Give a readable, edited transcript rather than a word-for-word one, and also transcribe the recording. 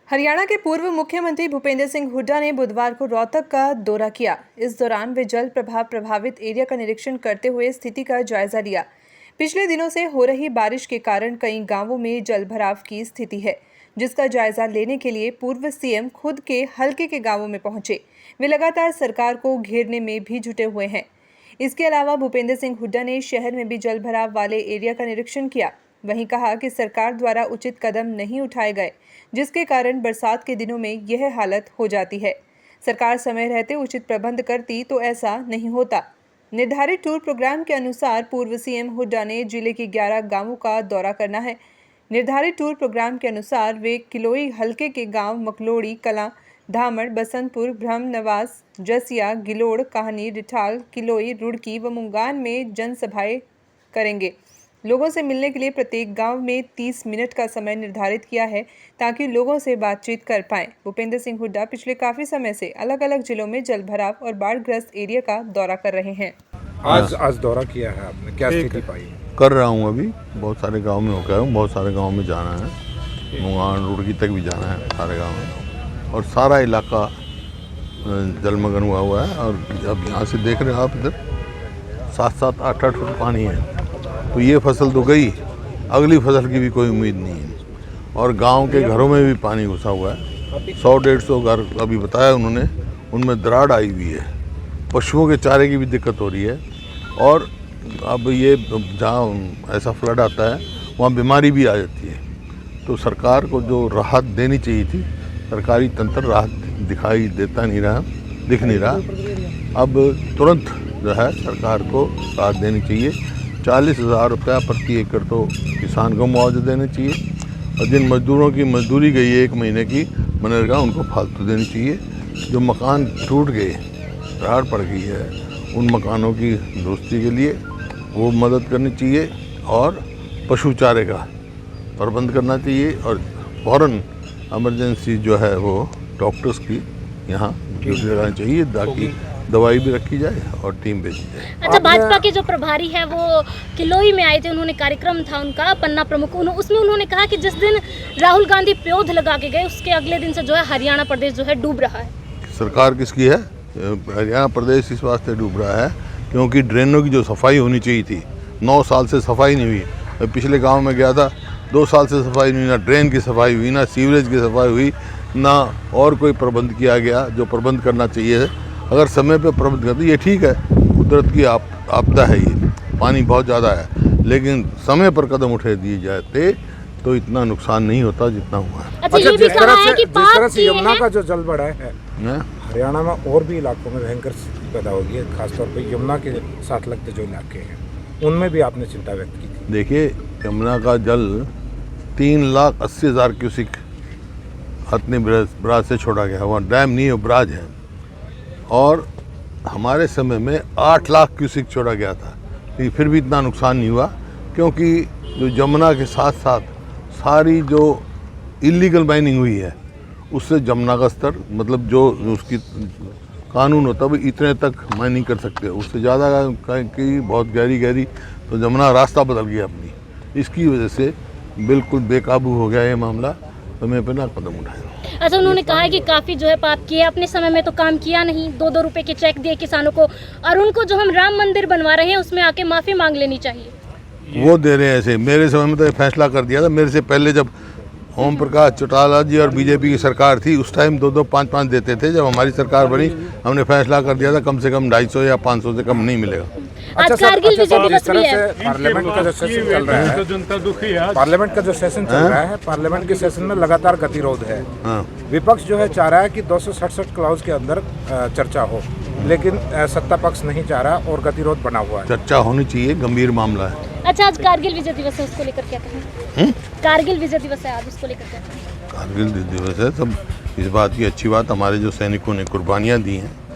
हरियाणा के पूर्व मुख्यमंत्री भूपेंद्र सिंह हुड्डा ने बुधवार को रोहतक का दौरा किया। इस दौरान वे जल प्रभाव प्रभावित एरिया का निरीक्षण करते हुए स्थिति का जायजा लिया। पिछले दिनों से हो रही बारिश के कारण कई गांवों में जल भराव की स्थिति है, जिसका जायजा लेने के लिए पूर्व सीएम खुद के हलके के गांवों में पहुंचे। वे लगातार सरकार को घेरने में भी जुटे हुए हैं। इसके अलावा भूपेंद्र सिंह हुड्डा ने शहर में भी जल भराव वाले एरिया का निरीक्षण किया। वहीं कहा कि सरकार द्वारा उचित कदम नहीं उठाए गए, जिसके कारण बरसात के दिनों में यह हालत हो जाती है। सरकार समय रहते उचित प्रबंध करती तो ऐसा नहीं होता। निर्धारित टूर प्रोग्राम के अनुसार पूर्व सीएम हुड्डा ने जिले के 11 गांवों का दौरा करना है। निर्धारित टूर प्रोग्राम के अनुसार वे किलोई हलके के गांव मकलोड़ी कलां, धामड़, बसंतपुर, ब्रह्मनवास, जसिया, गिलोड़, कहानी, रिठाल, किलोई, रुड़की व मुंगान में जनसभाएं करेंगे। लोगों से मिलने के लिए प्रत्येक गांव में 30 मिनट का समय निर्धारित किया है, ताकि लोगों से बातचीत कर पाएं। भूपेंद्र सिंह हुड्डा पिछले काफी समय से अलग अलग जिलों में जल भराव और बाढ़ग्रस्त एरिया का दौरा कर रहे हैं। आज दौरा किया है आपने, क्या स्थिति पाई? कर रहा हूँ, अभी बहुत सारे गांव में होकर हूँ, बहुत सारे गांव में जाना है, मुंगान रुड़की तक भी जाना है, सारे गांव में, और सारा इलाका जलमग्न हुआ है। और अब यहाँ से देख रहे हो आप, इधर 7-7, 8-8 फुट पानी है। तो ये फसल तो गई, अगली फसल की भी कोई उम्मीद नहीं है। और गांव के घरों में भी पानी घुसा हुआ है। 100-150 घर अभी बताया उन्होंने, उनमें दरार आई हुई है। पशुओं के चारे की भी दिक्कत हो रही है। और अब ये जहाँ ऐसा फ्लड आता है वहाँ बीमारी भी आ जाती है। तो सरकार को जो राहत देनी चाहिए थी, सरकारी तंत्र राहत दिखाई देता नहीं रहा, दिख नहीं रहा। अब तुरंत जो है सरकार को राहत देनी चाहिए। 40,000 रुपया प्रति एकड़ तो किसान को मुआवजा देना चाहिए। और जिन मजदूरों की मजदूरी गई है 1 महीने की मनरेगा, उनको फालतू देनी चाहिए। जो मकान टूट गए, दरार पड़ गई है, उन मकानों की दुरुस्ती के लिए वो मदद करनी चाहिए। और पशु चारे का प्रबंध करना चाहिए। और फ़ौरन इमरजेंसी जो है वो डॉक्टर्स की यहाँ ड्यूटी लगानी चाहिए, ताकि दवाई भी रखी जाए और टीम भेजी जाए। अच्छा, भाजपा के जो प्रभारी है वो किलोई में आए थे, उन्होंने कार्यक्रम था उनका पन्ना प्रमुख, उसमें उन्होंने कहा कि जिस दिन राहुल गांधी पौध लगा के गए, उसके अगले दिन से जो है हरियाणा प्रदेश जो है डूब रहा है। सरकार किसकी है? हरियाणा प्रदेश इस वास्ते डूब रहा है क्योंकि ड्रेनों की जो सफाई होनी चाहिए थी, 9 साल से सफाई नहीं हुई। मैं पिछले गाँव में गया था, 2 साल से सफाई नहीं हुई, ना ड्रेन की सफाई हुई, ना सीवरेज की सफाई हुई, ना और कोई प्रबंध किया गया जो प्रबंध करना चाहिए। अगर समय पे प्रबंध करते, ये ठीक है, कुदरत की आपदा है, ये पानी बहुत ज़्यादा है, लेकिन समय पर कदम उठा दिए जाते तो इतना नुकसान नहीं होता जितना हुआ है। अच्छा, जिस तरह से यमुना का जो जल बढ़ा है हरियाणा में, और भी इलाकों में भयंकर स्थिति पैदा होगी है, खासतौर पर यमुना के साथ लगते जो इलाके हैं, उनमें भी आपने चिंता व्यक्त की थी। देखिए, यमुना का जल 3,80,000 क्यूसिक हथनी बराज से छोड़ा गया। वहाँ डैम नहीं है, बराज है। और हमारे समय में 8 लाख क्यूसिक छोड़ा गया था, लेकिन फिर भी इतना नुकसान नहीं हुआ, क्योंकि जो यमुना के साथ साथ सारी जो इलीगल माइनिंग हुई है, उससे यमुना का स्तर, मतलब जो उसकी कानून होता है, वो इतने तक माइनिंग कर सकते हैं। उससे ज़्यादा की बहुत गहरी, तो यमुना रास्ता बदल गया अपनी। इसकी वजह से बिल्कुल बेकाबू हो गया ये मामला, तो मैं अपना कदम उठाया। अच्छा, उन्होंने कहा है कि काफ़ी जो है पाप किए, अपने समय में तो काम किया नहीं, 2-2 रुपए के चेक दिए किसानों को, और उनको जो हम राम मंदिर बनवा रहे हैं उसमें आके माफ़ी मांग लेनी चाहिए। वो दे रहे हैं ऐसे। मेरे समय में तो फैसला कर दिया था, मेरे से पहले जब ओम प्रकाश चौटाला जी और बीजेपी की सरकार थी, उस टाइम 2-2, 5-5 देते थे। जब हमारी सरकार बनी, हमने फैसला कर दिया था कम से कम 250 या 500 से कम नहीं मिलेगा। आज कारगिल विजय दिवस भी है। पार्लियामेंट का जो सेशन चल रहा है, पार्लियामेंट का जो सेशन चल रहा है, पार्लियामेंट के सेशन में लगातार गतिरोध है। विपक्ष जो है चाह रहा है कि 267 क्लाउज के अंदर चर्चा हो, लेकिन सत्ता पक्ष नहीं चाह रहा और गतिरोध बना हुआ है। चर्चा होनी चाहिए, गंभीर मामला है। अच्छा, आज कारगिल विजय दिवस है, उसको लेकर क्या कहें? कारगिल विजय दिवस है आज, उसको लेकर क्या कहें? कारगिल दिवस है, सब इस बात की अच्छी बात, हमारे जो सैनिकों ने कुर्बानियाँ दी हैं